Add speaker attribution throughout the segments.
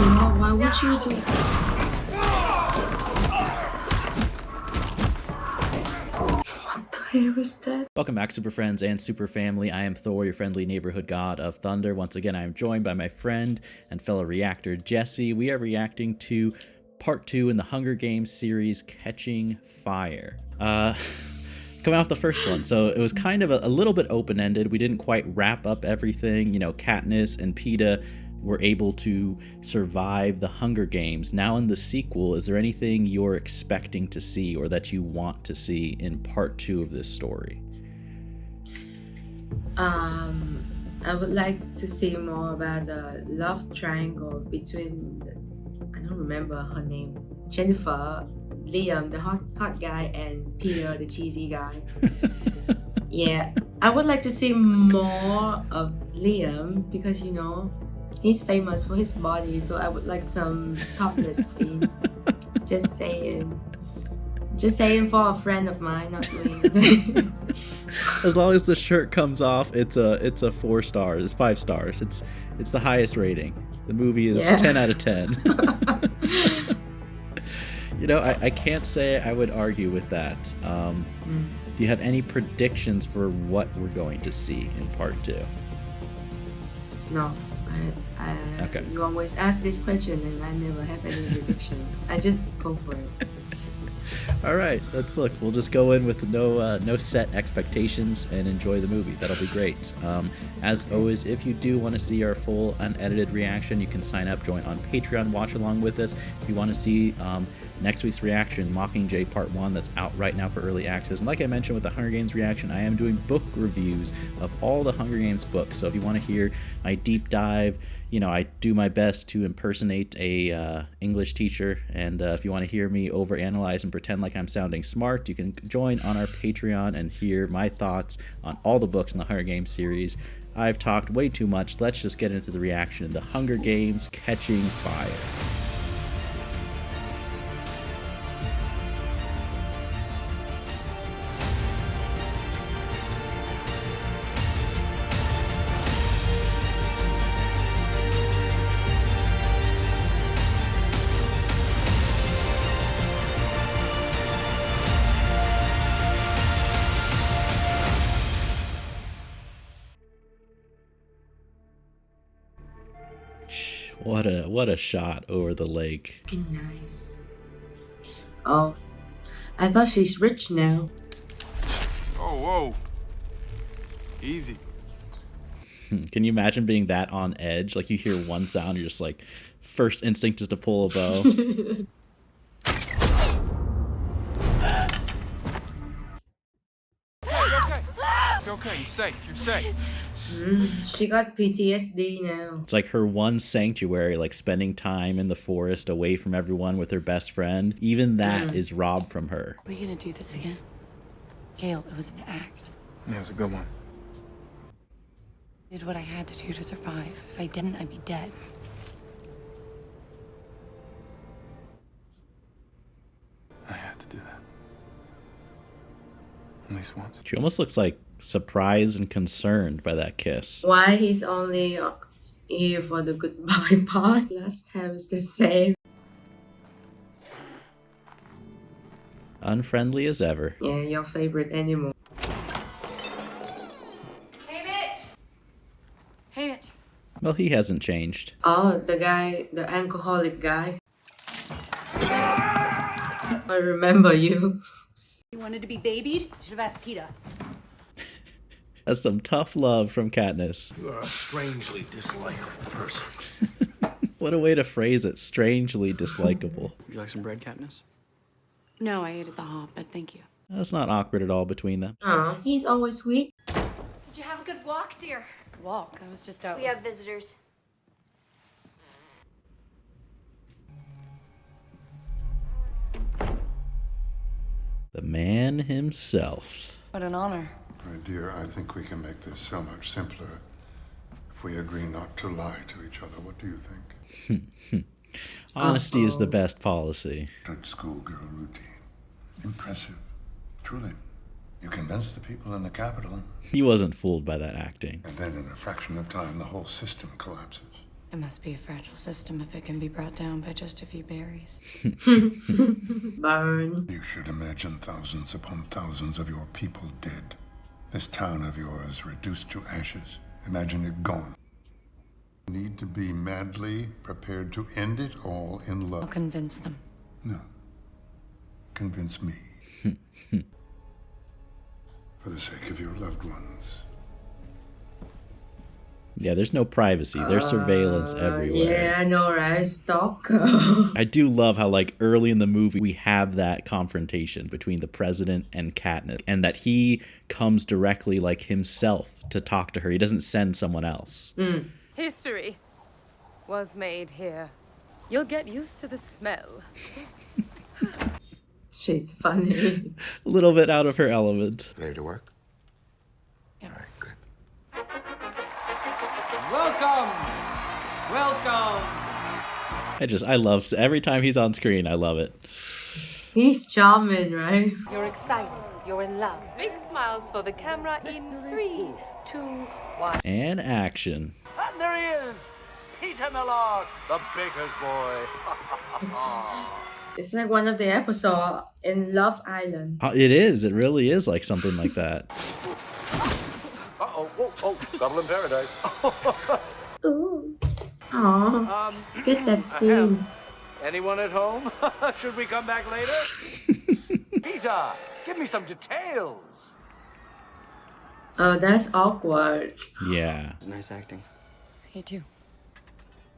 Speaker 1: know, why would you do? What the hell is that?
Speaker 2: Welcome back, Super Friends and Super Family. I am Thor, your friendly neighborhood god of thunder. Once again, I am joined by my friend and fellow reactor, Jesse. We are reacting to part 2 in the Hunger Games series, Catching Fire. Coming off the first one, so it was kind of a little bit open-ended. We didn't quite wrap up everything. You know, Katniss and Peeta were able to survive the Hunger Games. Now in the sequel, is there anything you're expecting to see or that you want to see in part 2 of this story?
Speaker 1: I would like to see more about the love triangle between, I don't remember her name, Jennifer, Liam, the hot guy, and Peter, the cheesy guy. Yeah, I would like to see more of Liam because, you know, he's famous for his body, so I would like some topless scene. Just saying. Just saying for a friend of mine, not me.
Speaker 2: As long as the shirt comes off, it's a 4 stars. It's 5 stars. It's the highest rating. The movie is 10 out of 10. You know, I can't say I would argue with that. Do you have any predictions for what we're going to see in part 2?
Speaker 1: No.
Speaker 2: Okay.
Speaker 1: You always ask this question and I never have any prediction. I just go for it.
Speaker 2: All right, let's look. We'll just go in with no set expectations and enjoy the movie. That'll be great. As always, if you do want to see our full unedited reaction, you can sign up, join on Patreon, watch along with us. If you want to see next week's reaction, Mockingjay Part 1, that's out right now for early access. And like I mentioned with the Hunger Games reaction, I am doing book reviews of all the Hunger Games books. So if you want to hear my deep dive, you know, I do my best to impersonate a English teacher, and if you want to hear me overanalyze and pretend like I'm sounding smart, you can join on our Patreon and hear my thoughts on all the books in the Hunger Games series. I've talked way too much. Let's just get into the reaction. The Hunger Games Catching Fire. What a shot over the lake.
Speaker 1: Nice. Oh, I thought she's rich now.
Speaker 3: Oh, whoa. Easy.
Speaker 2: Can you imagine being that on edge? Like you hear one sound, you're just like, first instinct is to pull a bow.
Speaker 3: You're okay. You're safe. You're safe.
Speaker 1: She got PTSD now.
Speaker 2: It's like her one sanctuary, like spending time in the forest away from everyone with her best friend. Even that is robbed from her.
Speaker 4: Are we gonna do this again? Gail, it was an act.
Speaker 3: Yeah, it was a good one.
Speaker 4: I did what I had to do to survive. If I didn't, I'd be dead.
Speaker 3: I had to do that. At least once.
Speaker 2: She almost looks like surprised and concerned by that kiss.
Speaker 1: Why he's only here for the goodbye part? Last time is the same.
Speaker 2: Unfriendly as ever.
Speaker 1: Yeah, your favorite animal.
Speaker 4: Hey, Mitch! Hey, Mitch.
Speaker 2: Well, he hasn't changed.
Speaker 1: Oh, the guy, the alcoholic guy. I remember you.
Speaker 4: You wanted to be babied? You should have asked Peeta.
Speaker 2: That's some tough love from Katniss.
Speaker 5: You are a strangely dislikable person.
Speaker 2: What a way to phrase it. Strangely dislikable.
Speaker 3: Would you like some bread, Katniss?
Speaker 4: No, I ate at the hop, but thank you.
Speaker 2: That's not awkward at all between them.
Speaker 1: Oh, he's always sweet.
Speaker 6: Did you have a good walk, dear?
Speaker 4: Walk? I was just out.
Speaker 6: We have visitors.
Speaker 2: The man himself.
Speaker 4: What an honor.
Speaker 7: My dear, I think we can make this so much simpler if we agree not to lie to each other. What do you think?
Speaker 2: Honesty is the best policy.
Speaker 7: Good schoolgirl routine. Impressive. Truly. You convinced the people in the Capitol.
Speaker 2: He wasn't fooled by that acting.
Speaker 7: And then in a fraction of time, the whole system collapses.
Speaker 4: It must be a fragile system if it can be brought down by just a few berries.
Speaker 1: Burn.
Speaker 7: You should imagine thousands upon thousands of your people dead. This town of yours reduced to ashes. Imagine it gone. You need to be madly prepared to end it all in
Speaker 4: I'll
Speaker 7: love.
Speaker 4: convince them.
Speaker 7: No. Convince me. For the sake of your loved ones.
Speaker 2: Yeah, there's no privacy. There's surveillance everywhere.
Speaker 1: Yeah, I know, right? Stalker.
Speaker 2: I do love how, like, early in the movie, we have that confrontation between the president and Katniss, and that he comes directly, like, himself to talk to her. He doesn't send someone else.
Speaker 8: History was made here. You'll get used to the smell.
Speaker 1: She's funny.
Speaker 2: A little bit out of her element.
Speaker 5: Ready to work?
Speaker 4: Yeah.
Speaker 5: All right, good.
Speaker 9: Welcome!
Speaker 2: I love, every time he's on screen, I love it.
Speaker 1: He's charming, right?
Speaker 8: You're excited. You're in love. Big smiles for the camera in 3, 2, 1.
Speaker 2: And action.
Speaker 5: And there he is! Peter Millard, the baker's boy.
Speaker 1: It's like one of the episodes in Love Island.
Speaker 2: It is. It really is like something like that.
Speaker 5: Uh-oh, oh, trouble in paradise.
Speaker 1: Ooh. Aw. Get that scene.
Speaker 5: Anyone at home? Should we come back later? Peter, give me some details.
Speaker 1: Oh, that's awkward.
Speaker 2: Yeah.
Speaker 3: Nice acting.
Speaker 4: You too.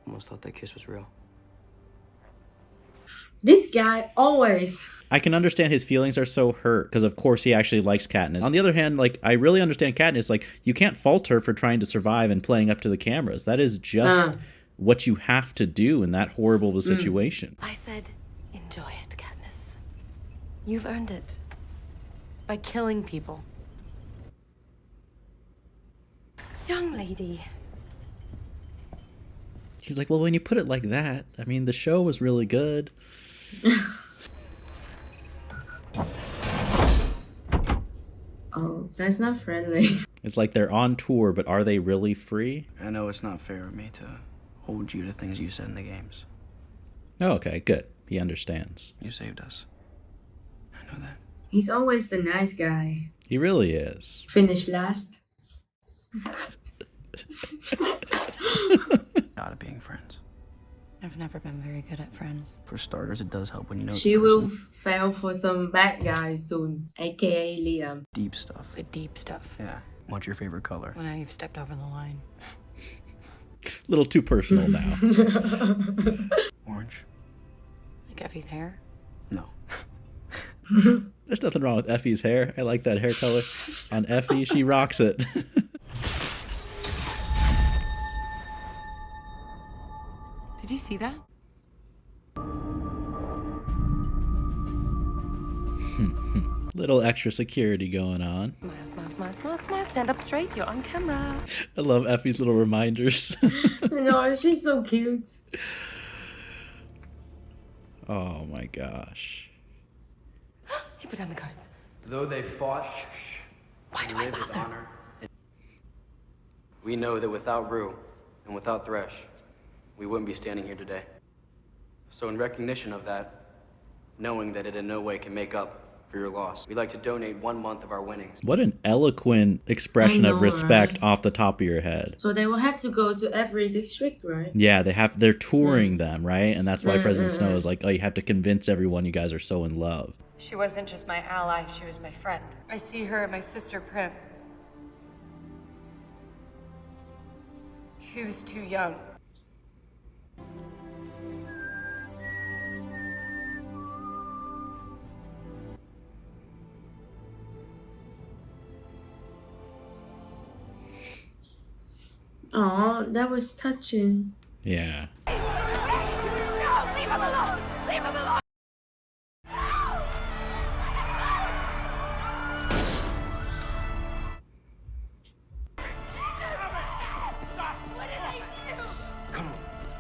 Speaker 3: Almost thought that kiss was real.
Speaker 1: This guy always.
Speaker 2: I can understand his feelings are so hurt because, of course, he actually likes Katniss. On the other hand, like, I really understand Katniss. Like, you can't fault her for trying to survive and playing up to the cameras. That is just what you have to do in that horrible of a situation.
Speaker 8: I said, enjoy it, Katniss. You've earned it. By killing people. Young lady.
Speaker 2: He's like, well, when you put it like that, I mean, the show was really good.
Speaker 1: Oh, that's not friendly.
Speaker 2: It's like they're on tour, but are they really free?
Speaker 3: I know it's not fair of me to hold you to things you said in the games.
Speaker 2: Oh, okay, good. He understands.
Speaker 3: You saved us. I know that.
Speaker 1: He's always the nice guy.
Speaker 2: He really is.
Speaker 1: Finish last.
Speaker 3: Out of being friends.
Speaker 4: I've never been very good at friends.
Speaker 3: For starters, it does help when you know
Speaker 1: She
Speaker 3: the
Speaker 1: will
Speaker 3: person.
Speaker 1: fail for some bad guy soon, aka Liam.
Speaker 3: Deep stuff.
Speaker 4: The deep stuff.
Speaker 3: Yeah. What's your favorite color?
Speaker 4: Well, now you've stepped over the line.
Speaker 2: A little too personal now.
Speaker 3: Orange?
Speaker 4: Like Effie's hair?
Speaker 3: No.
Speaker 2: There's nothing wrong with Effie's hair. I like that hair color. And Effie, she rocks it.
Speaker 4: Did you see that?
Speaker 2: Little extra security going on.
Speaker 8: Smile, smile, smile, smile, smile. Stand up straight. You're on camera.
Speaker 2: I love Effie's little reminders.
Speaker 1: I know, she's so cute.
Speaker 2: Oh my gosh.
Speaker 8: He put down the cards.
Speaker 9: Though they fought,
Speaker 8: Why do I bother?
Speaker 3: We know that without Rue and without Thresh, we wouldn't be standing here today. So in recognition of that, knowing that it in no way can make up for your loss, we'd like to donate 1 month of our winnings.
Speaker 2: What an eloquent expression
Speaker 1: I know,
Speaker 2: of respect
Speaker 1: right?
Speaker 2: off the top of your head.
Speaker 1: So they will have to go to every district, right?
Speaker 2: Yeah, they're touring them, right? And that's why President Snow is like, oh, you have to convince everyone you guys are so in love.
Speaker 4: She wasn't just my ally, she was my friend. I see her and my sister Prim. She was too young.
Speaker 1: Oh, that was touching.
Speaker 2: Yeah.
Speaker 8: Leave him alone! Leave him alone!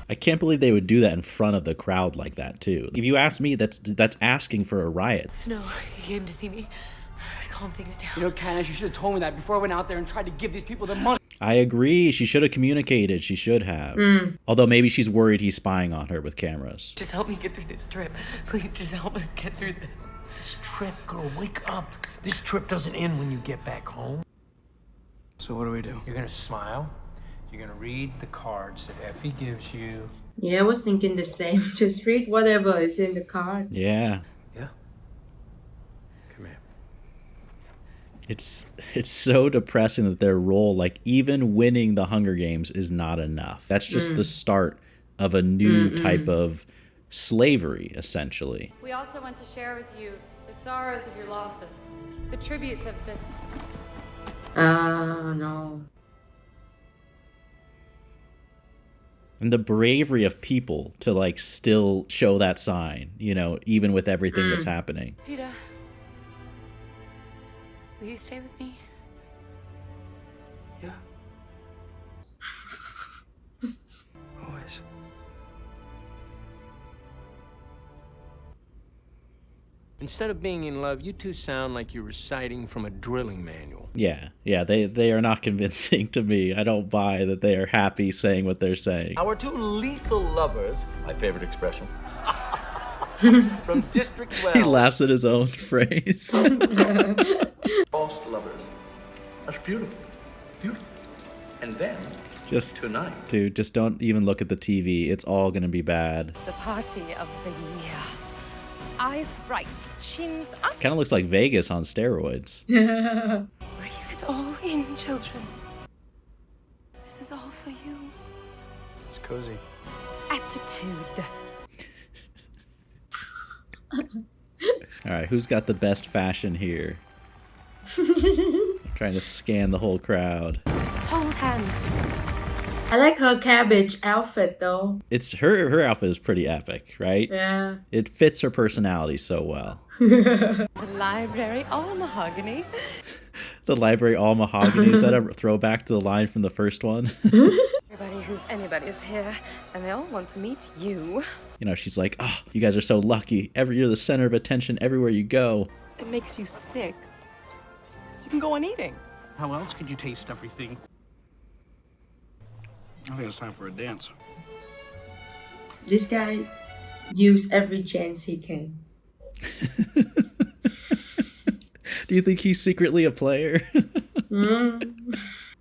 Speaker 2: I can't believe they would do that in front of the crowd like that, too. If you ask me, that's asking for a riot.
Speaker 8: Snow, he came to see me. Calm things down.
Speaker 9: You know, Candace, you should have told me that before I went out there and tried to give these people the money.
Speaker 2: I agree. She should have communicated. She should have. Although maybe she's worried he's spying on her with cameras.
Speaker 4: Just help me get through this trip. Please, just help us get through this.
Speaker 5: This trip, girl, wake up. This trip doesn't end when you get back home.
Speaker 3: So what do we do?
Speaker 5: You're gonna smile. You're gonna read the cards that Effie gives you.
Speaker 1: Yeah, I was thinking the same. Just read whatever is in the card.
Speaker 2: Yeah.
Speaker 5: Yeah. Come here.
Speaker 2: It's so depressing that their role, like even winning the Hunger Games is not enough. That's just the start of a new type of slavery, essentially.
Speaker 9: We also want to share with you the sorrows of your losses, the tributes of this.
Speaker 1: No.
Speaker 2: And the bravery of people to like still show that sign, you know, even with everything that's happening.
Speaker 8: Peter, will you stay with me?
Speaker 3: Yeah. Always.
Speaker 5: Instead of being in love, you two sound like you're reciting from a drilling manual.
Speaker 2: Yeah, they are not convincing to me. I don't buy that they are happy saying what they're saying.
Speaker 10: Our two lethal lovers, my favorite expression, from District 12.
Speaker 2: He laughs at his own phrase.
Speaker 10: False lovers. That's beautiful. Beautiful. And then,
Speaker 2: Just
Speaker 10: tonight.
Speaker 2: Dude, just don't even look at the TV. It's all gonna be bad.
Speaker 8: The party of the year. Eyes bright, chins up.
Speaker 2: Kind of looks like Vegas on steroids.
Speaker 8: Breathe it all in, children. This is all for you.
Speaker 3: It's cozy.
Speaker 8: Attitude.
Speaker 2: All right, who's got the best fashion here? Trying to scan the whole crowd.
Speaker 8: Hold hands.
Speaker 1: I like her cabbage outfit though.
Speaker 2: It's her outfit is pretty epic, right?
Speaker 1: Yeah.
Speaker 2: It fits her personality so well.
Speaker 8: The library, all mahogany.
Speaker 2: The library all mahogany. Is that a throwback to the line from the first one?
Speaker 8: Everybody who's anybody is here, and they all want to meet you.
Speaker 2: You know, she's like, oh, you guys are so lucky. You're the center of attention everywhere you go.
Speaker 11: It makes you sick. So you can go on eating.
Speaker 5: How else could you taste everything?
Speaker 3: I think it's time for a dance.
Speaker 1: This guy use every chance he can.
Speaker 2: Do you think he's secretly a player?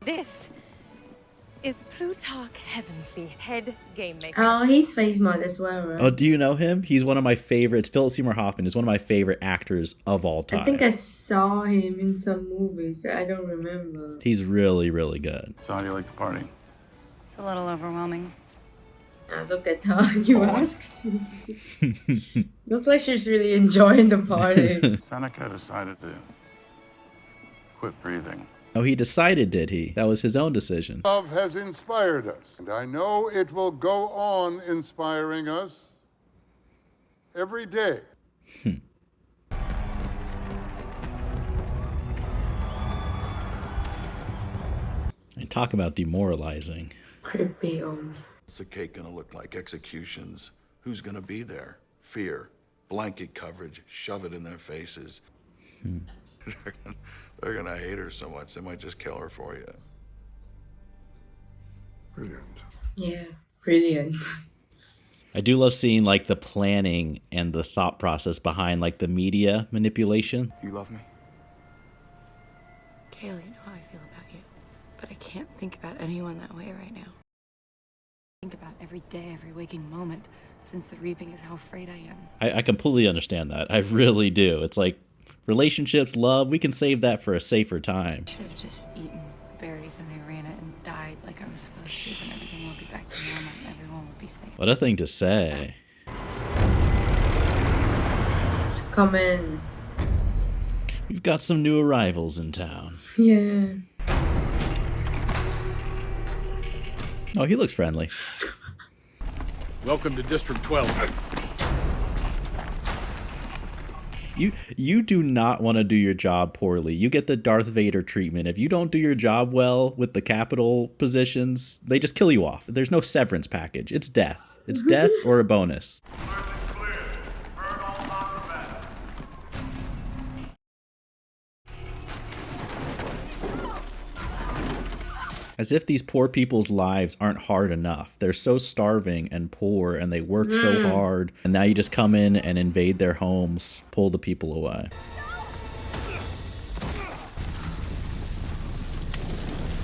Speaker 8: This is Plutarch Heavensby, head game maker.
Speaker 1: Oh, he's face mod as well, right?
Speaker 2: Oh, do you know him? He's one of my favorites. Philip Seymour Hoffman is one of my favorite actors of all time.
Speaker 1: I think I saw him in some movies. I don't remember.
Speaker 2: He's really, really good.
Speaker 7: So how do you like the party?
Speaker 9: It's a little overwhelming.
Speaker 1: Now look at how you asked. Looks like she's really enjoying the party.
Speaker 7: Seneca decided to quit breathing.
Speaker 2: Oh, he decided, did he? That was his own decision.
Speaker 7: Love has inspired us, and I know it will go on inspiring us every day.
Speaker 2: And talk about demoralizing.
Speaker 1: Creepy.
Speaker 10: What's the cake gonna look like? Executions. Who's gonna be there? Fear. Blanket coverage. Shove it in their faces. They're gonna hate her so much, they might just kill her for you.
Speaker 7: Brilliant.
Speaker 1: Yeah, brilliant.
Speaker 2: I do love seeing like the planning and the thought process behind like the media manipulation.
Speaker 3: Do you love me?
Speaker 4: Kaylee, you know how I feel about you, but I can't think about anyone that way right now. Think about every day, every waking moment since the reaping is how afraid I am.
Speaker 2: I completely understand that. I really do. It's like relationships, love, we can save that for a safer time.
Speaker 4: I should have just eaten the berries and they ran it and died like I was supposed to, and everything will be back to normal and everyone will be safe.
Speaker 2: What a thing to say.
Speaker 1: It's coming.
Speaker 2: We've got some new arrivals in town.
Speaker 1: Yeah.
Speaker 2: Oh, he looks friendly.
Speaker 5: Welcome to District 12.
Speaker 2: You do not want to do your job poorly. You get the Darth Vader treatment. If you don't do your job well with the capital positions, they just kill you off. There's no severance package. It's death. It's death or a bonus. As if these poor people's lives aren't hard enough. They're so starving and poor, and they work so hard, and now you just come in and invade their homes, pull the people away.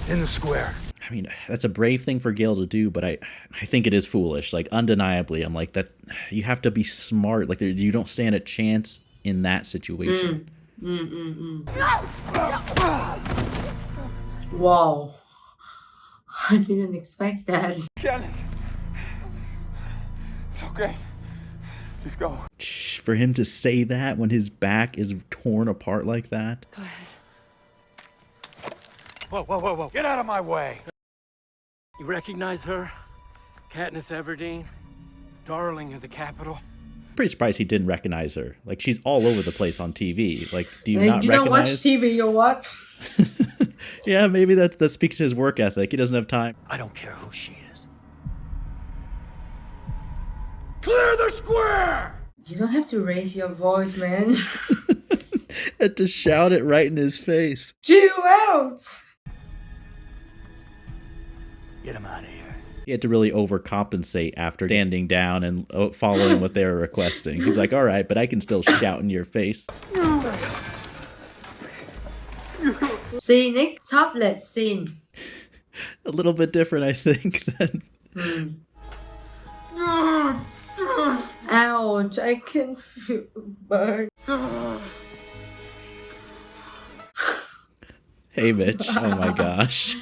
Speaker 5: In the square.
Speaker 2: I mean, that's a brave thing for Gale to do, but I think it is foolish. Like, undeniably, I'm like, that you have to be smart. Like, you don't stand a chance in that situation.
Speaker 1: Wow. I didn't expect that.
Speaker 5: Kenneth. It's okay. Just go.
Speaker 2: For him to say that when his back is torn apart like that.
Speaker 4: Go ahead.
Speaker 5: Whoa, whoa, whoa, whoa. Get out of my way.
Speaker 12: You recognize her? Katniss Everdeen? Darling of the capital?
Speaker 2: Pretty surprised he didn't recognize her. Like, she's all over the place on TV. Like, do you
Speaker 1: Like,
Speaker 2: not
Speaker 1: you
Speaker 2: recognize?
Speaker 1: don't watch TV, you what?
Speaker 2: Yeah, maybe that speaks to his work ethic. He doesn't have time.
Speaker 5: I don't care who she is. Clear the square!
Speaker 1: You don't have to raise your voice, man.
Speaker 2: Had to shout it right in his face.
Speaker 1: Chill out!
Speaker 5: Get him out of here.
Speaker 2: He had to really overcompensate after standing down and following what they were requesting. He's like, all right, but I can still shout in your face.
Speaker 1: Scenic tablet scene.
Speaker 2: A little bit different, I think, than...
Speaker 1: Ouch, I can feel burn.
Speaker 2: Hey, Mitch. Oh my gosh.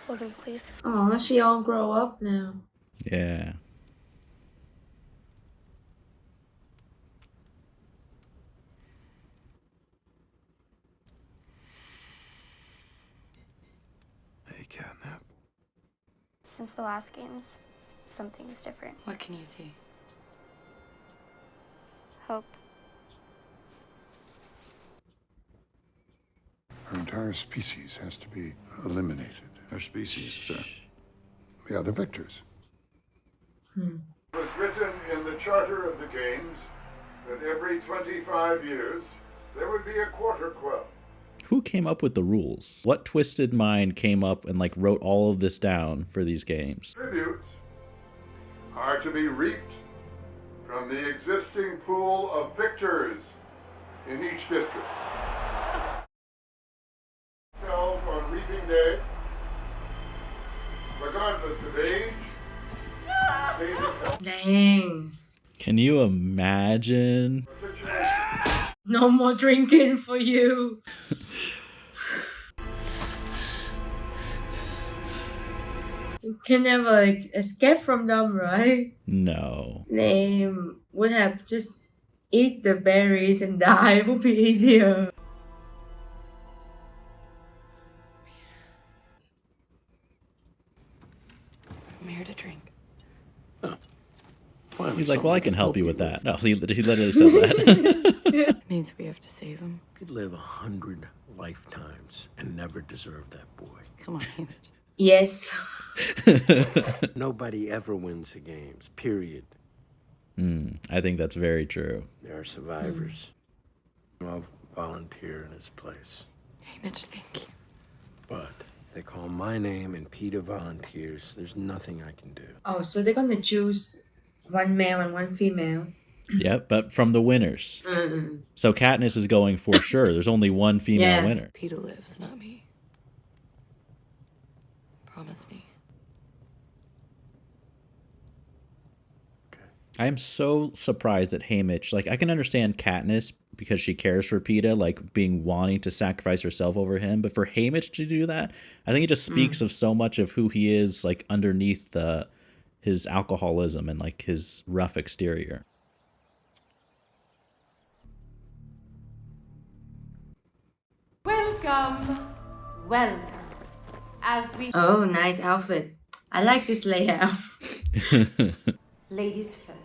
Speaker 6: Hold him, please.
Speaker 1: Oh, she all grow up now.
Speaker 2: Yeah.
Speaker 5: Hey, Catnap.
Speaker 6: Since the last games, something's different.
Speaker 4: What can you see?
Speaker 6: Hope.
Speaker 7: Her entire species has to be eliminated.
Speaker 10: Our species, sir.
Speaker 7: The other victors. It was written in the charter of the games that every 25 years there would be a Quarter Quell.
Speaker 2: Who came up with the rules? What twisted mind came up and like wrote all of this down for these games?
Speaker 7: Tributes are to be reaped from the existing pool of victors in each district. Cells on reaping day, regardless of age.
Speaker 1: Dang.
Speaker 2: Can you imagine?
Speaker 1: No more drinking for you. You can never escape from them, right?
Speaker 2: No.
Speaker 1: They would have just eat the berries and die. It would be easier.
Speaker 4: I'm here to drink.
Speaker 2: He's like, well, I can help you with that. No, he literally said that.
Speaker 4: It means we have to save him.
Speaker 12: Could live 100 lifetimes and never deserve that boy.
Speaker 4: Come on, Hamish.
Speaker 1: Yes.
Speaker 12: Nobody ever wins the games, period.
Speaker 2: I think that's very true.
Speaker 12: There are survivors. I'll volunteer in his place.
Speaker 4: Hamish, thank you.
Speaker 12: But if they call my name and Peter volunteers, there's nothing I can do.
Speaker 1: Oh, so they're gonna choose one male and one female.
Speaker 2: Yep, but from the winners. So Katniss is going for sure. There's only one female winner.
Speaker 4: Peter lives, not me. Promise me.
Speaker 2: I am so surprised that Haymitch, like, I can understand Katniss because she cares for Peeta, like, wanting to sacrifice herself over him. But for Haymitch to do that, I think it just speaks of so much of who he is, like, underneath his alcoholism and, like, his rough exterior.
Speaker 9: Welcome. Welcome. As we...
Speaker 1: Oh, nice outfit. I like this layout.
Speaker 9: Ladies first.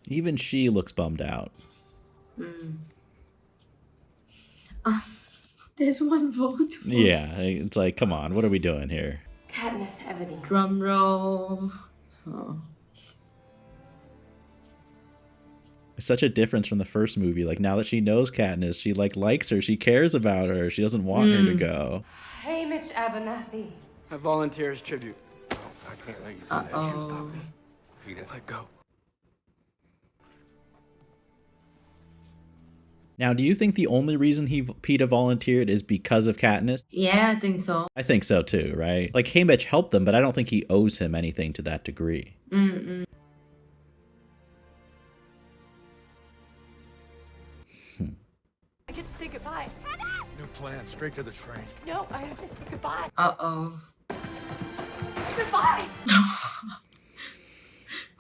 Speaker 2: Even she looks bummed out.
Speaker 1: There's one vote.
Speaker 2: Yeah, it's like, come on, what are we doing here?
Speaker 6: Katniss Everdeen.
Speaker 1: Drum roll. Oh.
Speaker 2: It's such a difference from the first movie. Like, now that she knows Katniss, she like likes her, she cares about her, she doesn't want her to go.
Speaker 9: Hey, Mitch Abernathy.
Speaker 3: I volunteer as tribute.
Speaker 12: I can't let you do that. You can't stop me. Peter.
Speaker 3: Let go.
Speaker 2: Now, do you think the only reason PETA volunteered is because of Katniss?
Speaker 1: Yeah, I think so.
Speaker 2: I think so too, right? Like, Haymitch helped them, but I don't think he owes him anything to that degree.
Speaker 1: Mm-mm.
Speaker 8: I get to say goodbye.
Speaker 10: New plan, straight to the train.
Speaker 8: No, I have to say goodbye.
Speaker 1: Uh-oh.
Speaker 8: Goodbye.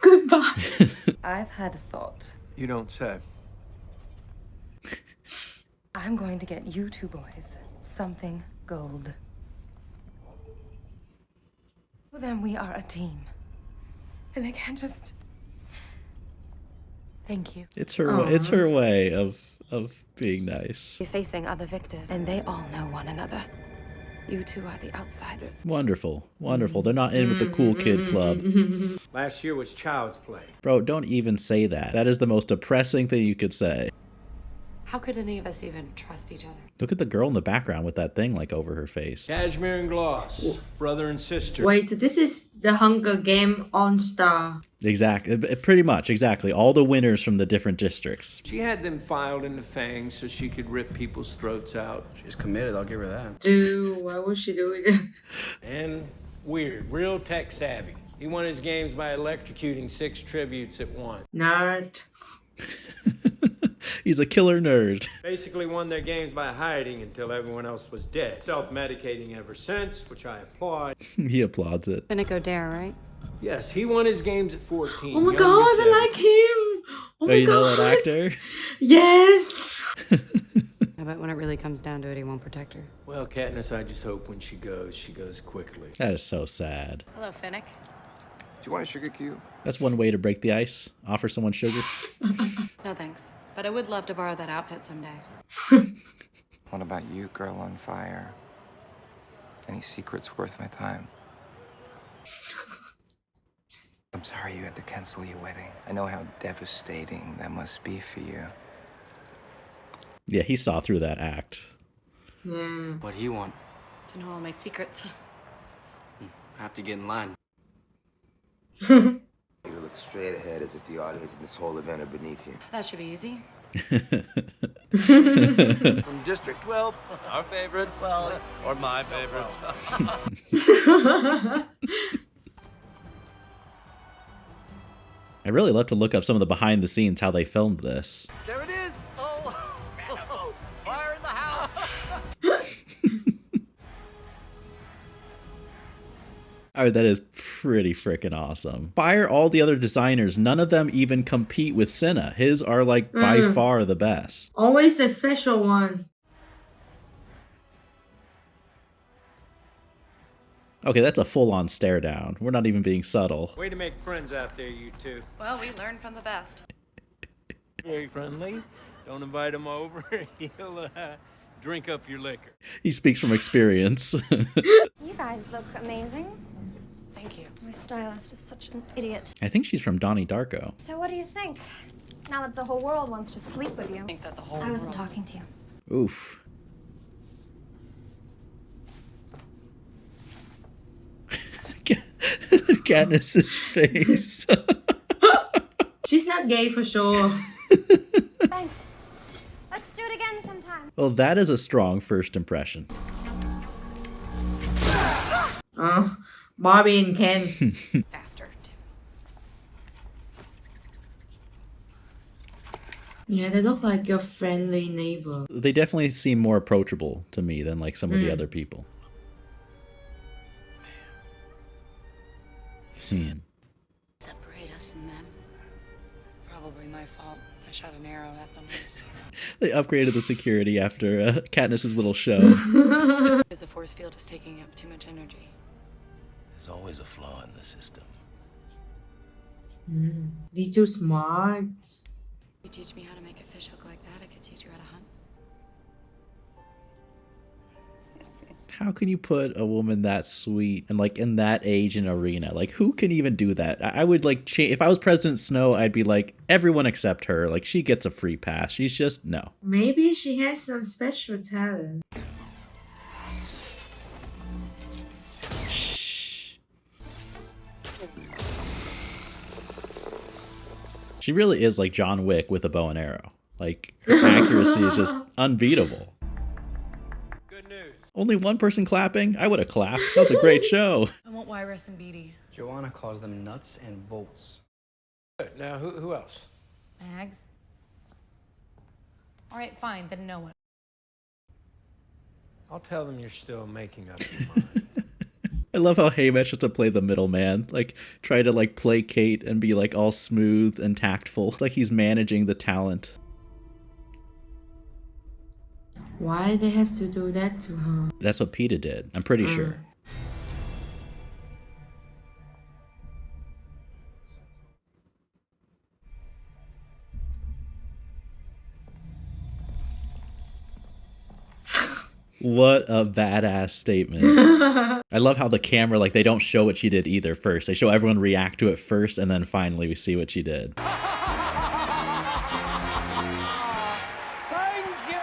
Speaker 1: Goodbye.
Speaker 8: I've had a thought.
Speaker 12: You don't say.
Speaker 8: I'm going to get you two boys something gold. Well, then we are a team. And I can't just... Thank you.
Speaker 2: It's her way of being nice.
Speaker 8: You're facing other victors, and they all know one another. You two are the outsiders.
Speaker 2: Wonderful. Wonderful. They're not in with the cool kid club.
Speaker 12: Last year was child's play.
Speaker 2: Bro, don't even say that. That is the most depressing thing you could say.
Speaker 4: How could any of us even trust each other?
Speaker 2: Look at the girl in the background with that thing like over her face.
Speaker 12: Cashmere and gloss. Brother and sister.
Speaker 1: Wait, so this is the Hunger Game All-Star.
Speaker 2: Exactly. Pretty much, exactly. All the winners from the different districts.
Speaker 12: She had them filed into fangs so she could rip people's throats out.
Speaker 3: She's committed, I'll give her that.
Speaker 1: Dude, why would she do it?
Speaker 12: And weird, real tech savvy. He won his games by electrocuting 6 tributes at once.
Speaker 1: Nerd.
Speaker 2: He's a killer nerd.
Speaker 12: Basically won their games by hiding until everyone else was dead. Self-medicating ever since, which I applaud.
Speaker 2: He applauds it.
Speaker 4: Finnick Dare, right?
Speaker 12: Yes, he won his games at 14.
Speaker 1: Oh my
Speaker 12: youngest
Speaker 1: god,
Speaker 12: ever.
Speaker 1: I like him. Oh my
Speaker 2: you
Speaker 1: god.
Speaker 2: know that actor?
Speaker 1: Yes.
Speaker 4: I bet when it really comes down to it, he won't protect her.
Speaker 12: Well, Katniss, I just hope when she goes quickly.
Speaker 2: That is so sad.
Speaker 4: Hello, Finnick.
Speaker 13: Do you want a sugar cube?
Speaker 2: That's one way to break the ice. Offer someone sugar.
Speaker 4: No thanks. But I would love to borrow that outfit someday.
Speaker 13: What about you, girl on fire? Any secrets worth my time? I'm sorry you had to cancel your wedding. I know how devastating that must be for you.
Speaker 2: Yeah, he saw through that act.
Speaker 1: Yeah.
Speaker 3: What do you want?
Speaker 4: To know all my secrets.
Speaker 3: I have to get in line.
Speaker 14: You look straight ahead as if the audience in this whole event are beneath you.
Speaker 4: That should be easy.
Speaker 5: From District 12, our favorite, well, or my favorite.
Speaker 2: I really love to look up some of the behind the scenes, how they filmed this.
Speaker 5: There it is! Oh, fire in the house!
Speaker 2: Alright, that is pretty freaking awesome. Fire all the other designers. None of them even compete with Cinna. His are like by far the best.
Speaker 1: Always a special one.
Speaker 2: Okay, that's a full-on stare down. We're not even being subtle.
Speaker 12: Way to make friends out there, you two.
Speaker 4: Well, we learned from the best.
Speaker 12: Very friendly. Don't invite him over. He'll drink up your liquor.
Speaker 2: He speaks from experience.
Speaker 6: You guys look amazing.
Speaker 4: Thank you.
Speaker 6: My stylist is such an idiot.
Speaker 2: I think she's from Donnie Darko.
Speaker 6: So what do you think? Now that the whole world wants to sleep with you.
Speaker 4: I think that the whole
Speaker 6: I wasn't
Speaker 4: world...
Speaker 6: talking to you.
Speaker 2: Oof. Katniss's face.
Speaker 1: She's not gay for sure.
Speaker 6: Thanks. Let's do it again sometime.
Speaker 2: Well, that is a strong first impression.
Speaker 1: Barbie and Ken.
Speaker 4: Faster.
Speaker 1: Yeah, they look like your friendly neighbor.
Speaker 2: They definitely seem more approachable to me than like some of the other people.
Speaker 4: Separate us and them. Probably my fault. I shot an arrow at them once.
Speaker 2: They upgraded the security after Katniss's little show.
Speaker 4: Because the force field is taking up too much energy.
Speaker 15: There's always a flaw in the system.
Speaker 1: They're too smart.
Speaker 4: You teach me how to make a fish hook like that, I could teach you how to hunt.
Speaker 2: how can you put a woman that sweet and like in that age and arena? Like, who can even do that? I would like if I was President Snow, I'd be like, everyone except her. Like, she gets a free pass. She's just no.
Speaker 1: Maybe she has some special talent.
Speaker 2: She really is like John Wick with a bow and arrow. Like, her accuracy is just unbeatable.
Speaker 12: Good news.
Speaker 2: Only one person clapping? I would have clapped. That was a great show.
Speaker 4: I want YRYYZN and BD.
Speaker 3: Joanna calls them nuts and bolts.
Speaker 12: Good. Now, who else?
Speaker 4: Mags. All right, fine. Then no one.
Speaker 12: I'll tell them you're still making up your mind.
Speaker 2: I love how Haymitch has to play the middleman, like try to like placate and be like all smooth and tactful, like he's managing the talent.
Speaker 1: Why they have to do that to her?
Speaker 2: That's what PETA did, I'm pretty sure. What a badass statement. I love how the camera, like, they don't show what she did either first. They show everyone react to it first, and then finally we see what she did.
Speaker 12: Thank you!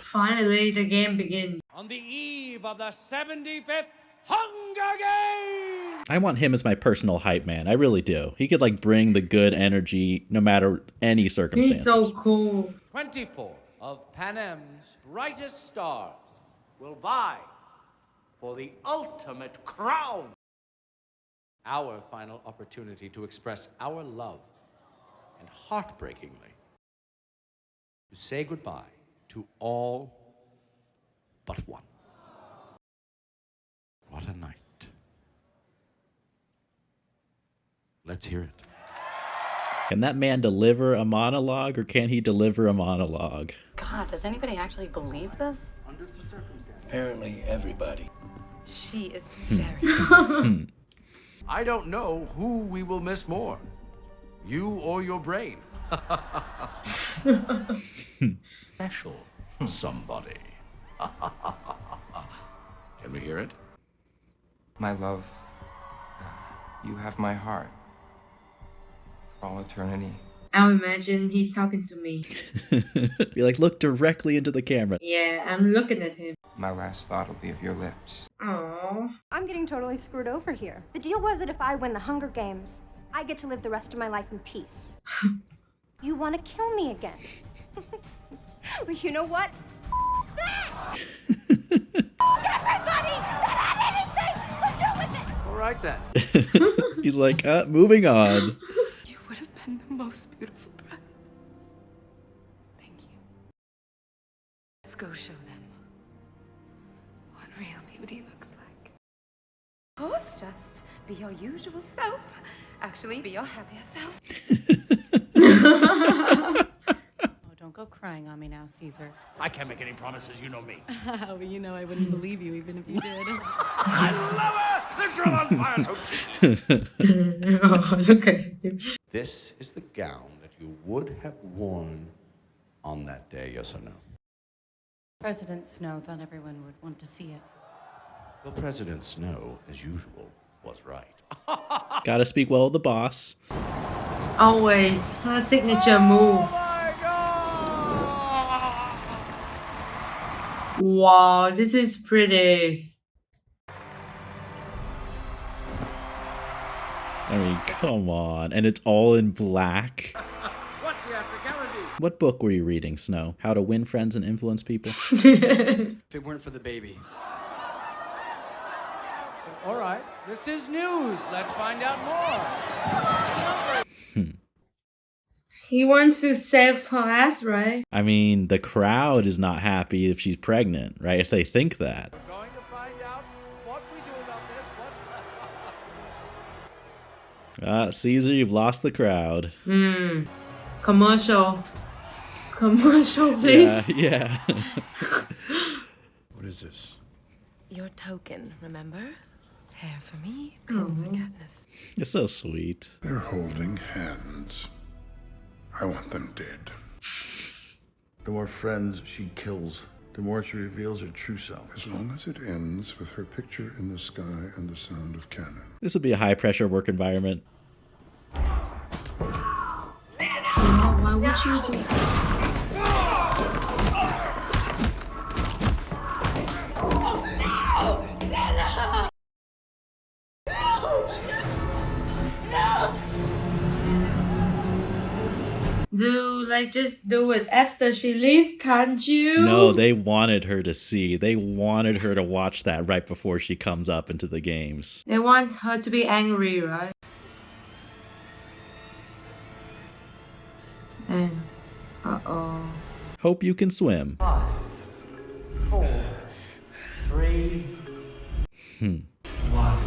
Speaker 1: Finally, the game begins.
Speaker 12: On the eve of the 75th Hunger Games!
Speaker 2: I want him as my personal hype man. I really do. He could, like, bring the good energy no matter any circumstances.
Speaker 1: He's so cool.
Speaker 5: 24 of Panem's brightest stars will vie for the ultimate crown. Our final opportunity to express our love and heartbreakingly to say goodbye to all but one. What a night. Let's hear it.
Speaker 2: Can that man deliver a monologue, or can he deliver a monologue?
Speaker 4: God, does anybody actually believe this?
Speaker 15: Apparently everybody.
Speaker 4: She is very...
Speaker 10: I don't know who we will miss more, you or your brain. Special somebody. Can we hear it?
Speaker 13: My love, you have my heart. For all eternity.
Speaker 1: I'll imagine he's talking to me.
Speaker 2: Be like, look directly into the camera.
Speaker 1: Yeah, I'm looking at him.
Speaker 13: My last thought will be of your lips.
Speaker 1: Aww.
Speaker 6: I'm getting totally screwed over here. The deal was that if I win the Hunger Games, I get to live the rest of my life in peace. You want to kill me again. Well, you know what? That! Everybody that had anything to do with it!
Speaker 5: All right then.
Speaker 2: He's like, moving on.
Speaker 4: You would have been the most beautiful bride. Thank you. Let's go show them what real beauty looks like. Of course, just be your usual self. Actually, be your happiest self. Oh, don't go crying on me now, Caesar.
Speaker 5: I can't make any promises, you know me.
Speaker 4: Well, you know I wouldn't believe you even if you did.
Speaker 5: I love her! The girl on fire!
Speaker 1: Oh, look at him.
Speaker 5: This is the gown that you would have worn on that day, yes or no?
Speaker 4: President Snow thought everyone would want to see it.
Speaker 5: Well, President Snow, as usual, was right.
Speaker 2: Gotta speak well of the boss.
Speaker 1: Always her signature move. Wow, this is pretty.
Speaker 2: I mean, come on. And it's all in black.
Speaker 5: What theatricality!
Speaker 2: What book were you reading, Snow? How to Win Friends and Influence People?
Speaker 3: If it weren't for the baby.
Speaker 5: All right, this is news. Let's find out more.
Speaker 1: He wants to save her ass, right?
Speaker 2: I mean, the crowd is not happy if she's pregnant, right? If they think that.
Speaker 5: We're going to find out what we do about this.
Speaker 2: Caesar, you've lost the crowd.
Speaker 1: Commercial. Commercial, please.
Speaker 2: Yeah.
Speaker 10: What is this?
Speaker 8: Your token, remember? Hair for me, pin for Katniss.
Speaker 2: It's so sweet.
Speaker 7: They're holding hands. I want them dead.
Speaker 10: The more friends she kills, the more she reveals her true self.
Speaker 7: As long as it ends with her picture in the sky and the sound of cannon.
Speaker 2: This would be a high pressure work environment.
Speaker 1: Why would you do Dude, like, just do it after she leave, can't you?
Speaker 2: No, they wanted her to see. They wanted her to watch that right before she comes up into the games.
Speaker 1: They want her to be angry, right? And
Speaker 2: Hope you can swim.
Speaker 15: 5, 4, 3, 1.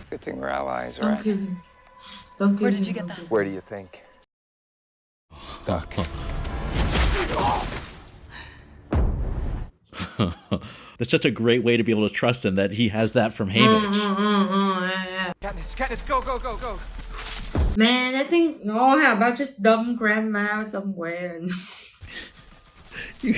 Speaker 13: Good thing we're allies,
Speaker 1: Don't
Speaker 13: right?
Speaker 1: give him. Don't give
Speaker 8: Where
Speaker 1: him.
Speaker 8: did you get that?
Speaker 14: Where do you think?
Speaker 2: That's such a great way to be able to trust him that he has that from Haymitch.
Speaker 1: Yeah.
Speaker 14: Katniss, go, go, go, go.
Speaker 1: Man, I think how about just dump grandma somewhere?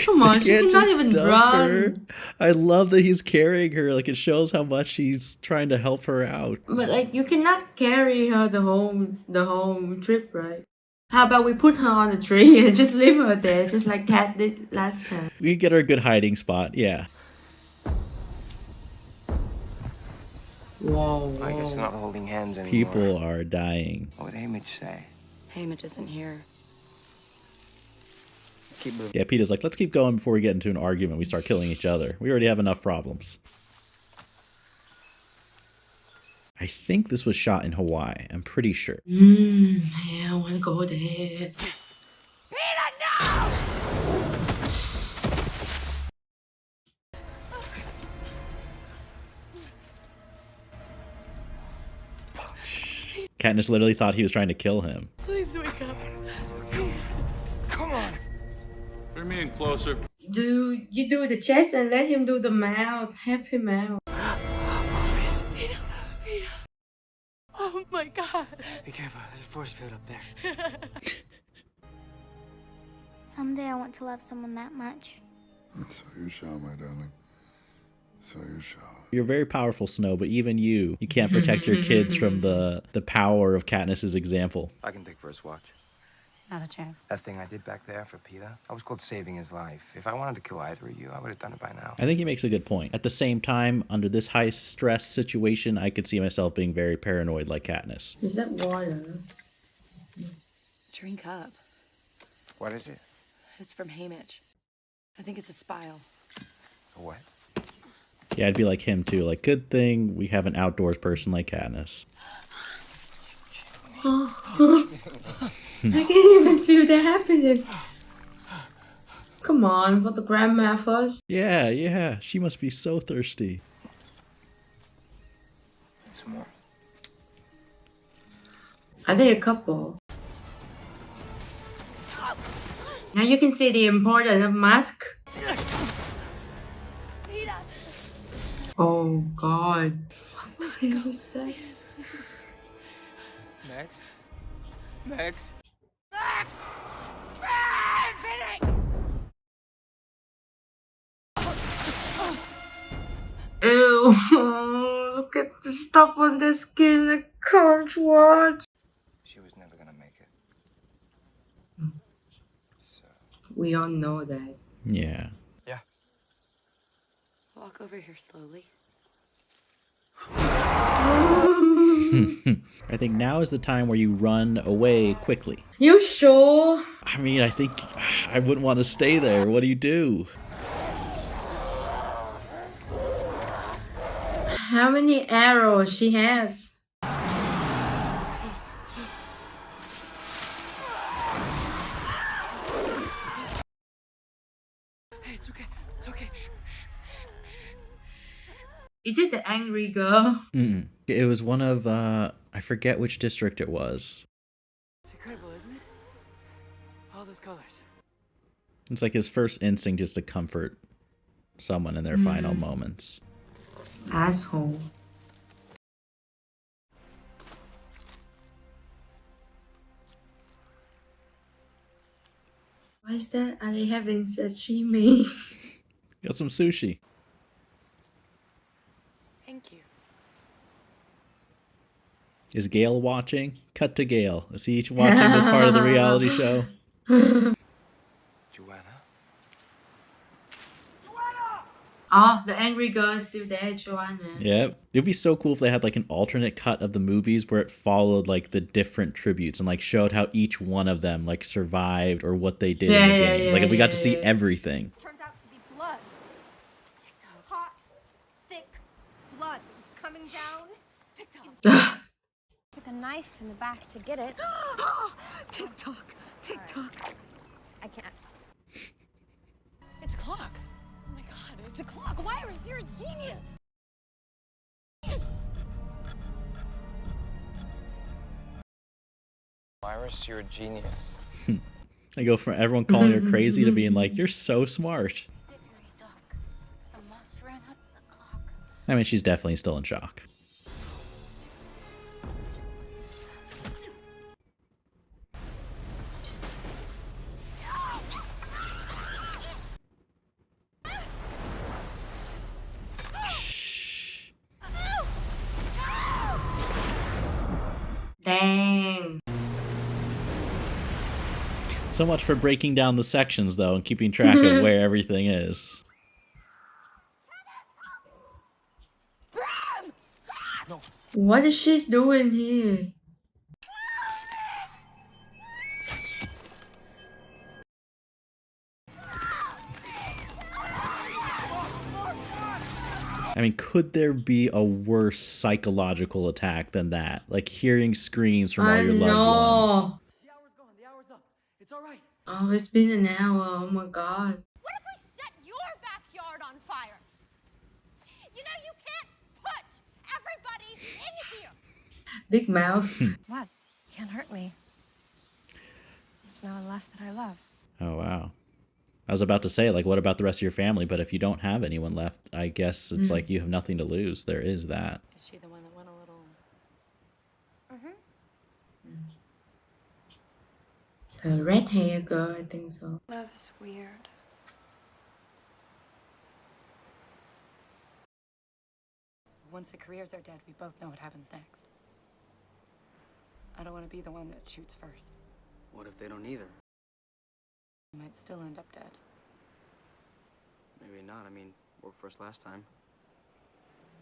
Speaker 1: Come on, she
Speaker 2: can't
Speaker 1: cannot
Speaker 2: just
Speaker 1: even
Speaker 2: dump
Speaker 1: run.
Speaker 2: her. I love that he's carrying her. Like, it shows how much he's trying to help her out.
Speaker 1: But like, you cannot carry her the home trip, right? How about we put her on a tree and just leave her there, just like Kat did last time?
Speaker 2: We can get her a good hiding spot. Yeah.
Speaker 1: Whoa.
Speaker 13: I guess not holding hands anymore.
Speaker 2: People are dying.
Speaker 13: What would Haymitch say?
Speaker 8: Haymitch isn't here.
Speaker 13: Let's keep moving.
Speaker 2: Yeah, Peter's like, let's keep going before we get into an argument. We start killing each other. We already have enough problems. I think this was shot in Hawaii. I'm pretty sure.
Speaker 1: Yeah, I wanna go there.
Speaker 2: Katniss literally thought he was trying to kill him.
Speaker 11: Please wake up.
Speaker 14: Come on.
Speaker 10: Bring me in closer.
Speaker 1: You do the chest and let him do the mouth. Help him out.
Speaker 11: Peter. Oh my god.
Speaker 14: Be careful, there's a force field up there.
Speaker 6: Someday I want to love someone that much.
Speaker 7: So you shall, my darling. So you shall.
Speaker 2: You're very powerful, Snow, but even you can't protect your kids from the power of Katniss's example.
Speaker 14: I can take first watch.
Speaker 8: Not a chance.
Speaker 14: That thing I did back there for Peter, I was called saving his life. If I wanted to kill either of you, I would have done it by now.
Speaker 2: I think he makes a good point. At the same time, under this high stress situation, I could see myself being very paranoid like Katniss.
Speaker 1: Is that water?
Speaker 8: Drink up.
Speaker 14: What is it?
Speaker 8: It's from Haymitch. I think it's a spile.
Speaker 14: A what?
Speaker 2: Yeah, I'd be like him too. Like, good thing we have an outdoors person like Katniss.
Speaker 1: I can't even feel the happiness. Come on, for the grandma first.
Speaker 2: Yeah, she must be so thirsty.
Speaker 14: Some more.
Speaker 1: Are they a couple? Now you can see the importance of mask. Oh God. What the hell is that?
Speaker 14: Max? Max?
Speaker 1: Ew. Look at the stuff on the skin. I can't watch.
Speaker 14: She was never gonna make it.
Speaker 1: We all know that.
Speaker 2: Yeah.
Speaker 14: Yeah.
Speaker 8: Walk over here slowly.
Speaker 2: I think now is the time where you run away quickly.
Speaker 1: You sure?
Speaker 2: I mean, I think I wouldn't want to stay there. What do you do?
Speaker 1: How many arrows she has?
Speaker 14: Hey, it's okay. It's okay. Shh, shh, shh, shh.
Speaker 1: Is it the angry girl?
Speaker 2: Mm-mm. It was one of, I forget which district it was.
Speaker 14: It's incredible, isn't it? All those colors.
Speaker 2: It's like his first instinct is to comfort someone in their final moments.
Speaker 1: Asshole. Why is that? Are they having sashimi?
Speaker 2: Got some sushi.
Speaker 8: Thank you.
Speaker 2: Is Gail watching? Cut to Gail. Is he watching this part of the reality show?
Speaker 1: Oh, the angry girl is still there, Joanna.
Speaker 2: Yep. It'd be so cool if they had like an alternate cut of the movies where it followed like the different tributes and like showed how each one of them like survived or what they did in the games. Like if we got to see everything.
Speaker 6: Turned out to be blood. Hot, thick blood was coming down. Took a knife in the back to get it.
Speaker 8: TikTok.
Speaker 6: I can't.
Speaker 8: It's a clock. Oh my god, it's a clock. Iris, you're a genius.
Speaker 13: Iris, you're a genius.
Speaker 2: I go from everyone calling her crazy to being like, you're so smart. I mean, she's definitely still in shock.
Speaker 1: Dang.
Speaker 2: So much for breaking down the sections, though, and keeping track of where everything is.
Speaker 1: What is she doing here?
Speaker 2: I mean, could there be a worse psychological attack than that? Like hearing screams from all your loved ones.
Speaker 5: The hour's gone. The hour's up. It's all right.
Speaker 1: Oh, it's been an hour. Oh my god.
Speaker 6: What if we set your backyard on fire? You know you can't put everybody in here.
Speaker 1: Big mouth.
Speaker 6: What? Can't hurt me. There's no one left that I love.
Speaker 2: Oh, wow. I was about to say, like, what about the rest of your family? But if you don't have anyone left, I guess it's like you have nothing to lose. There is that.
Speaker 8: Is she the one that went a little...
Speaker 1: The red hair girl, I think so.
Speaker 4: Love is weird.
Speaker 8: Once the careers are dead, we both know what happens next. I don't want to be the one that shoots first.
Speaker 3: What if they don't either?
Speaker 8: I might still end up dead.
Speaker 3: Maybe not. I mean, worked for us last time.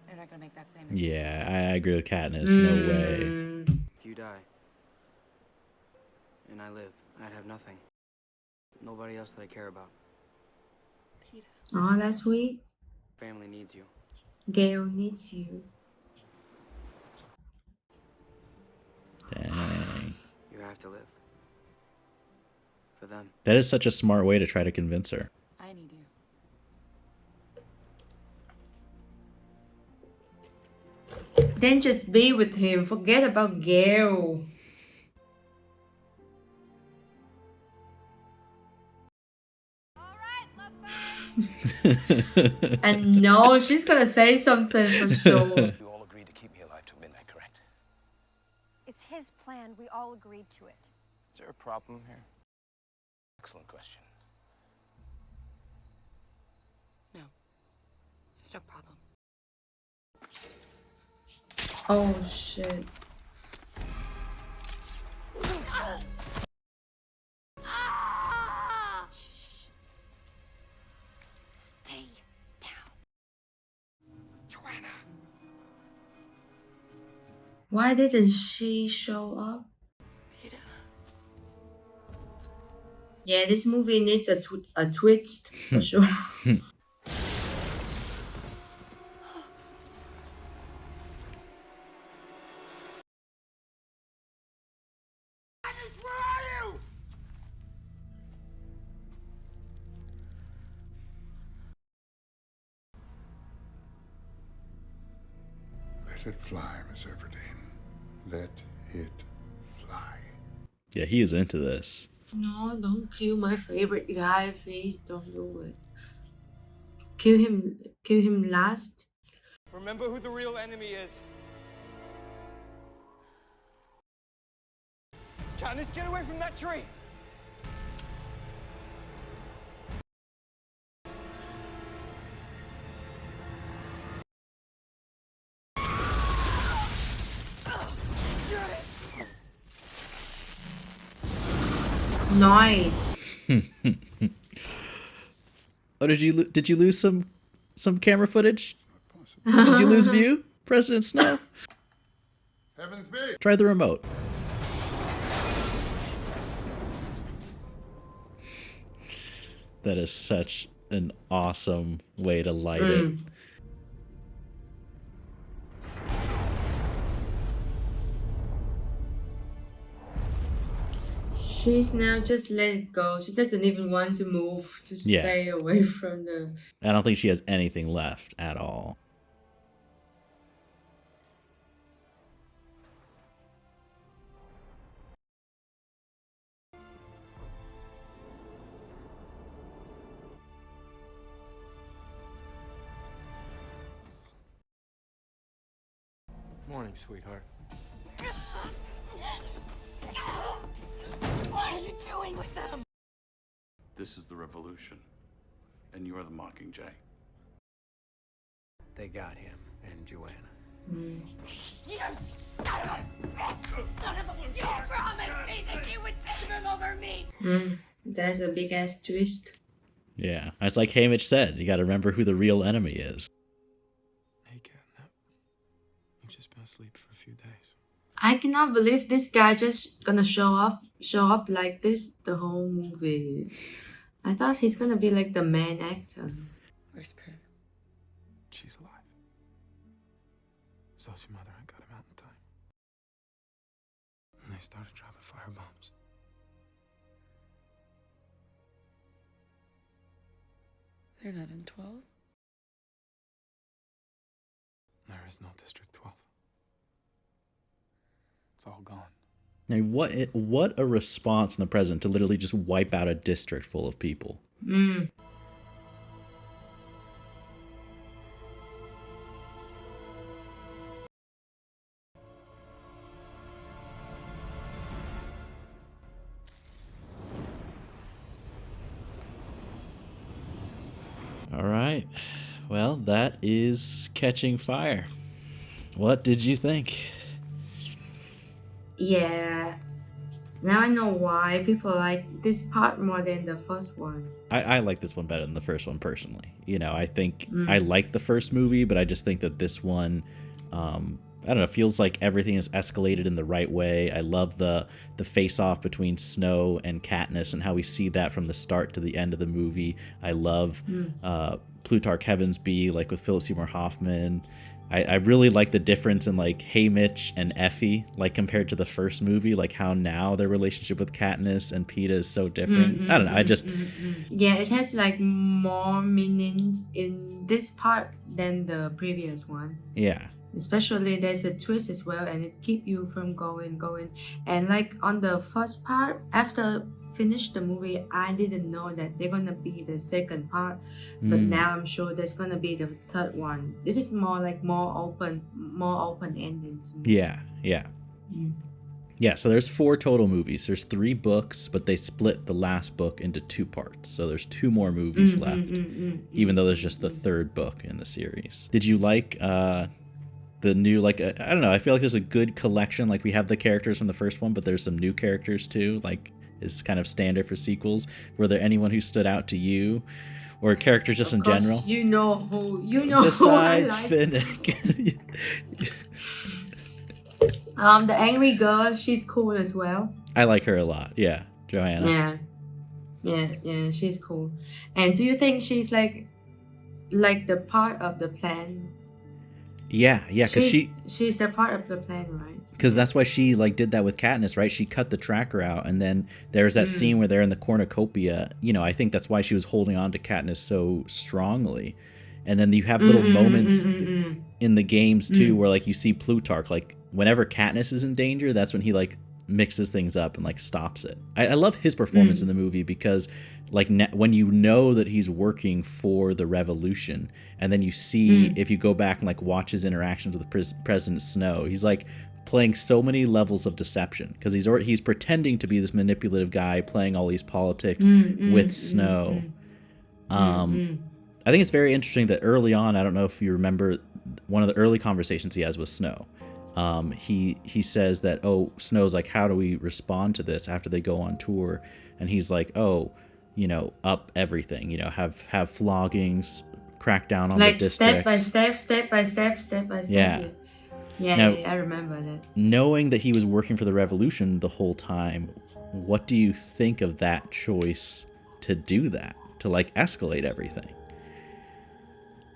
Speaker 8: They're not going to make that same mistake.
Speaker 2: Yeah, I agree with Katniss. No way.
Speaker 3: If you die, and I live, I'd have nothing. Nobody else that I care about.
Speaker 8: Peter.
Speaker 1: Oh, that's sweet.
Speaker 3: Family needs you.
Speaker 1: Gail needs you.
Speaker 2: Dang.
Speaker 3: You have to live. For them.
Speaker 2: That is such a smart way to try to convince her.
Speaker 8: I need you.
Speaker 1: Then just be with him. Forget about Gail. And no, she's gonna say something for sure.
Speaker 16: You all agreed to keep me alive till midnight, correct?
Speaker 6: It's his plan. We all agreed to it.
Speaker 16: Is there a problem here? Excellent question.
Speaker 8: No. There's no problem.
Speaker 1: Oh shit.
Speaker 6: Stay down.
Speaker 16: Joanna!
Speaker 1: Why didn't she show up?
Speaker 8: Peter.
Speaker 1: Yeah, this movie needs a twist for sure.
Speaker 16: Where are you?
Speaker 7: Let it fly, Miss Everdeen. Let it fly.
Speaker 2: Yeah, he is into this.
Speaker 1: No, don't kill my favorite guy, please don't do it. Kill him last.
Speaker 5: Remember who the real enemy is. Katniss, get away from that tree!
Speaker 1: Nice.
Speaker 2: Oh, did you lose some camera footage? Did you lose view, President Snow?
Speaker 7: Heavens be!
Speaker 2: Try the remote. That is such an awesome way to light it.
Speaker 1: She's now just let it go. She doesn't even want to move to stay away from the.
Speaker 2: I don't think she has anything left at all.
Speaker 12: Morning, sweetheart.
Speaker 8: What are you doing with them?
Speaker 10: This is the revolution, and you are the Mockingjay.
Speaker 12: They got him and Joanna.
Speaker 8: You son of a bitch! Son of a... You promised me that you would save him over me!
Speaker 1: That's a big ass twist.
Speaker 2: Yeah, it's like Haymitch said. You got to remember who the real enemy is.
Speaker 17: Hey, Catnip. You've just been asleep for a few days.
Speaker 1: I cannot believe this guy just gonna show up like this the whole movie. I thought he's gonna be like the main actor.
Speaker 8: Where's Prim?
Speaker 17: She's alive. So's your mother and got him out in time. And they started dropping firebombs.
Speaker 8: They're not in 12?
Speaker 17: There is no District 12. It's all gone.
Speaker 2: Now, what a response from the president to literally just wipe out a district full of people. All right. Well, that is Catching Fire. What did you think?
Speaker 1: Yeah. Now I know why people like this part more than the first one.
Speaker 2: I like this one better than the first one personally. You know, I think I like the first movie, but I just think that this one, I don't know, feels like everything is escalated in the right way. I love the face-off between Snow and Katniss and how we see that from the start to the end of the movie. I love Plutarch Heavensbee, like with Philip Seymour Hoffman. I really like the difference in like Haymitch and Effie, like compared to the first movie, like how now their relationship with Katniss and Peeta is so different. I don't know. I just
Speaker 1: Yeah, it has like more meanings in this part than the previous one.
Speaker 2: Yeah.
Speaker 1: Especially there's a twist as well, and it keep you from going. And like on the first part, after finish the movie, I didn't know that they're gonna be the second part, but now I'm sure there's gonna be the third one. This is more open ending to me.
Speaker 2: Yeah. Yeah, so there's 4 total movies. There's 3 books, but they split the last book into 2 parts. So there's 2 more movies left, even though there's just the 3rd book in the series. Did you like the new, like, I don't know, I feel like there's a good collection. Like, we have the characters from the first one, but there's some new characters too, like is kind of standard for sequels. Were there anyone who stood out to you, or characters just in general?
Speaker 1: You know who
Speaker 2: Besides
Speaker 1: who I like.
Speaker 2: Finnick.
Speaker 1: The angry girl, she's cool as well.
Speaker 2: I like her a lot. Yeah, Joanna.
Speaker 1: Yeah, she's cool. And do you think she's like the part of the plan?
Speaker 2: Yeah, because
Speaker 1: she's a part of the plan, right?
Speaker 2: Because that's why she like did that with Katniss, right? She cut the tracker out, and then there's that scene where they're in the cornucopia. You know, I think that's why she was holding on to Katniss so strongly. And then you have little moments in the games too, where like you see Plutarch, like whenever Katniss is in danger, that's when he like mixes things up and like stops it. I love his performance in the movie because like when you know that he's working for the revolution, and then you see if you go back and like watch his interactions with President Snow, he's like playing so many levels of deception because he's pretending to be this manipulative guy playing all these politics with Snow. I think it's very interesting that early on, I don't know if you remember one of the early conversations he has with Snow. He says that, Snow's like, how do we respond to this after they go on tour? and he's like, oh, up everything, have floggings, crack down on the
Speaker 1: Like step by
Speaker 2: districts.
Speaker 1: step, step by step, step by step.
Speaker 2: Yeah. Now,
Speaker 1: I remember that.
Speaker 2: knowing that he was working for the revolution the whole time, what do you think of that choice to do that, to like escalate everything?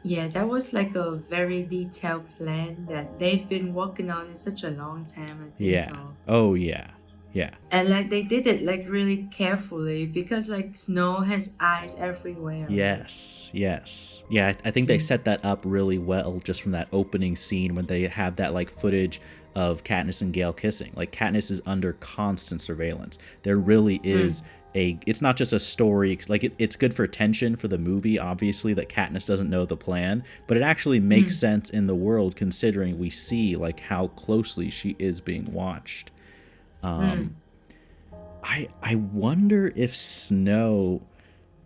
Speaker 1: Yeah, that was like a very detailed plan that they've been working on in such a long time, I think
Speaker 2: Yeah.
Speaker 1: so.
Speaker 2: Oh yeah. Yeah.
Speaker 1: And like they did it like really carefully because like Snow has eyes everywhere.
Speaker 2: Yes. Yes. Yeah, I think they set that up really well just from that opening scene when they have that like footage of Katniss and Gale kissing. Like Katniss is under constant surveillance. There really is it's not just a story, like it's good for tension for the movie, obviously, that Katniss doesn't know the plan, but it actually makes sense in the world considering we see like how closely she is being watched. I wonder if Snow,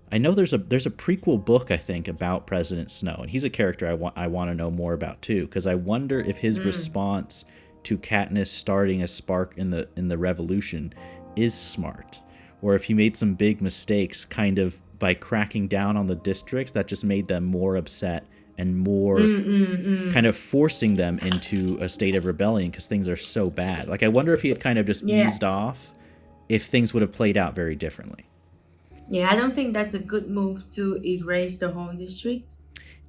Speaker 2: I know there's a prequel book, I think, about President Snow, and he's a character I want to know more about too, because I wonder if his response to Katniss starting a spark in the revolution is smart, or if he made some big mistakes kind of by cracking down on the districts that just made them more upset and more kind of forcing them into a state of rebellion because things are so bad. Like I wonder if he had kind of just eased off, if things would have played out very differently.
Speaker 1: Yeah, I don't think that's a good move to erase the whole district.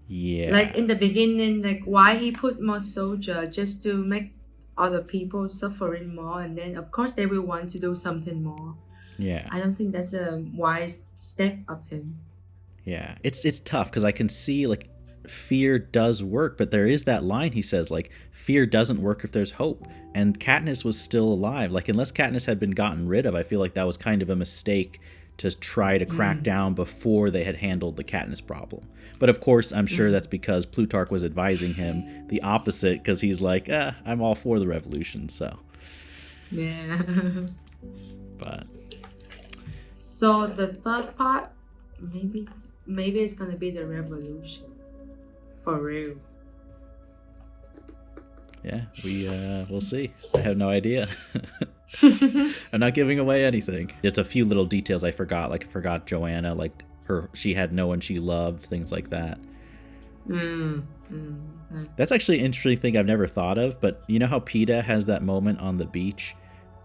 Speaker 2: Yeah.
Speaker 1: Like in the beginning, like why he put more soldier just to make other people suffering more, and then of course they will want to do something more.
Speaker 2: Yeah.
Speaker 1: I don't think that's a wise step of him.
Speaker 2: Yeah. It's tough because I can see like fear does work, but there is that line he says like fear doesn't work if there's hope, and Katniss was still alive. Like unless Katniss had been gotten rid of, I feel like that was kind of a mistake to try to crack down before they had handled the Katniss problem. But of course, I'm sure that's because Plutarch was advising him the opposite, because he's like, I'm all for the revolution, so.
Speaker 1: Yeah.
Speaker 2: But.
Speaker 1: So the third part, maybe it's gonna be the revolution. For real.
Speaker 2: Yeah, we'll see. I have no idea. I'm not giving away anything. There's a few little details I forgot. Like I forgot Joanna, like she had no one she loved, things like that. That's actually an interesting thing I've never thought of, but you know how Peeta has that moment on the beach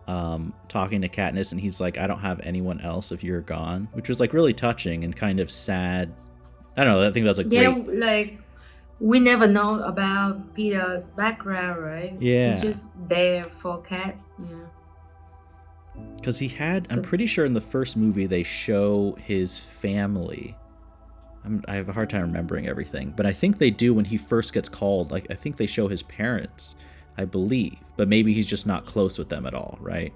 Speaker 2: talking to Katniss, and he's like, I don't have anyone else if you're gone, which was like really touching and kind of sad. I don't know, I think that was a great...
Speaker 1: Yeah, like we never know about Peter's background, right?
Speaker 2: Yeah.
Speaker 1: He's just there for Kat. Yeah.
Speaker 2: Because he had, I'm pretty sure in the first movie they show his family. I have a hard time remembering everything, but I think they do when he first gets called. Like I think they show his parents, I believe, but maybe he's just not close with them at all, right?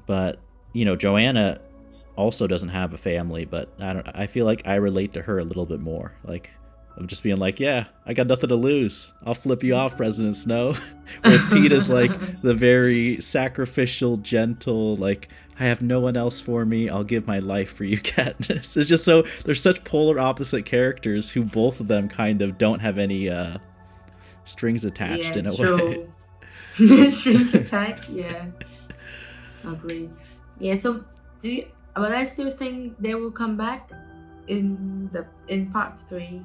Speaker 2: But Joanna also doesn't have a family, but I feel like I relate to her a little bit more. Like of just being like, yeah, I got nothing to lose. I'll flip you off, President Snow. Whereas Pete is like the very sacrificial, gentle, like, I have no one else for me. I'll give my life for you, Katniss. It's just so, they're such polar opposite characters who both of them kind of don't have any strings attached in a way.
Speaker 1: Strings attached, yeah. Agreed. Yeah, so but I still think they will come back in part 3,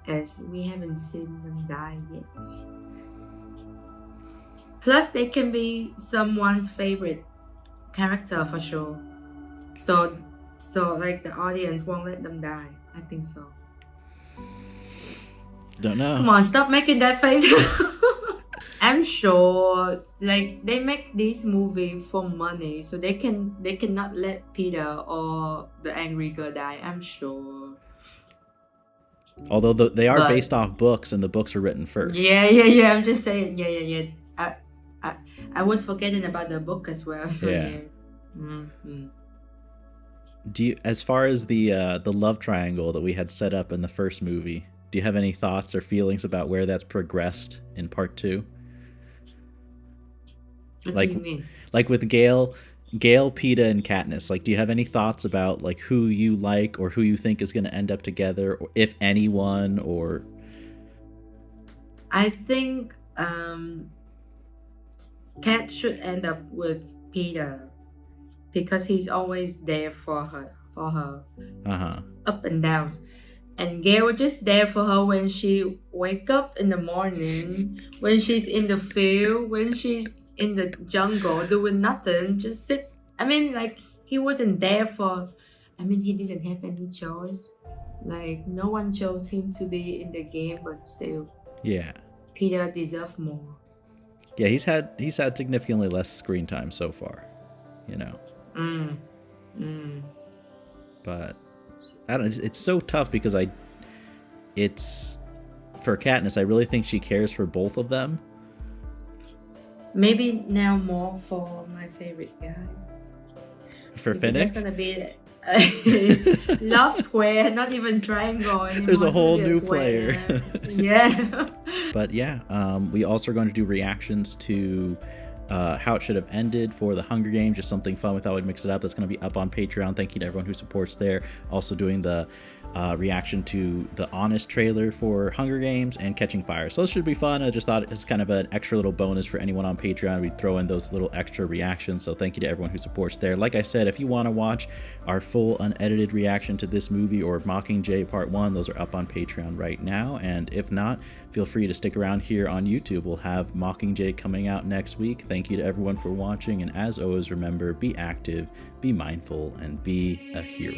Speaker 1: as we haven't seen them die yet. Plus, they can be someone's favorite character for sure. So like the audience won't let them die. I think so.
Speaker 2: Don't know.
Speaker 1: Come on, stop making that face. I'm sure like they make this movie for money, so they cannot let Peter or the angry girl die, I'm sure.
Speaker 2: Although they are based off books, and the books were written first.
Speaker 1: Yeah. I'm just saying. Yeah. I was forgetting about the book as well. So yeah.
Speaker 2: Do you, as far as the love triangle that we had set up in the first movie, do you have any thoughts or feelings about where that's progressed in part 2?
Speaker 1: What
Speaker 2: like,
Speaker 1: do you mean?
Speaker 2: Like with Gale, Peeta, and Katniss. Like, do you have any thoughts about like who you like or who you think is going to end up together, or if anyone? Or
Speaker 1: I think Kat should end up with Peter because he's always there for her, up and downs. And Gail was just there for her when she wake up in the morning, when she's in the field, when she's in the jungle doing nothing, just sit. I mean, like, he wasn't there for, I mean, he didn't have any choice. Like, no one chose him to be in the game, but still,
Speaker 2: Yeah.
Speaker 1: Peter deserved more.
Speaker 2: Yeah, he's had significantly less screen time so far, you know. But I don't know, it's so tough because it's for Katniss, I really think she cares for both of them.
Speaker 1: Maybe now more for my favorite guy.
Speaker 2: For
Speaker 1: Maybe
Speaker 2: Finnick?
Speaker 1: that's gonna be love square, not even triangle anymore.
Speaker 2: There's a
Speaker 1: It's gonna
Speaker 2: whole
Speaker 1: be
Speaker 2: new
Speaker 1: square.
Speaker 2: player.
Speaker 1: Yeah.
Speaker 2: But yeah, we also are going to do reactions to how it should have ended for the Hunger Games, just something fun. We thought we'd mix it up. That's going to be up on Patreon. Thank you to everyone who supports there. Also doing the reaction to the Honest trailer for Hunger Games and Catching Fire. So this should be fun. I just thought it's kind of an extra little bonus for anyone on Patreon. We'd throw in those little extra reactions. So thank you to everyone who supports there. Like I said, if you want to watch our full unedited reaction to this movie or Mockingjay Part 1, those are up on Patreon right now. And if not, feel free to stick around here on YouTube. We'll have Mockingjay coming out next week. Thank you to everyone for watching. And as always, remember, be active, be mindful, and be a hero.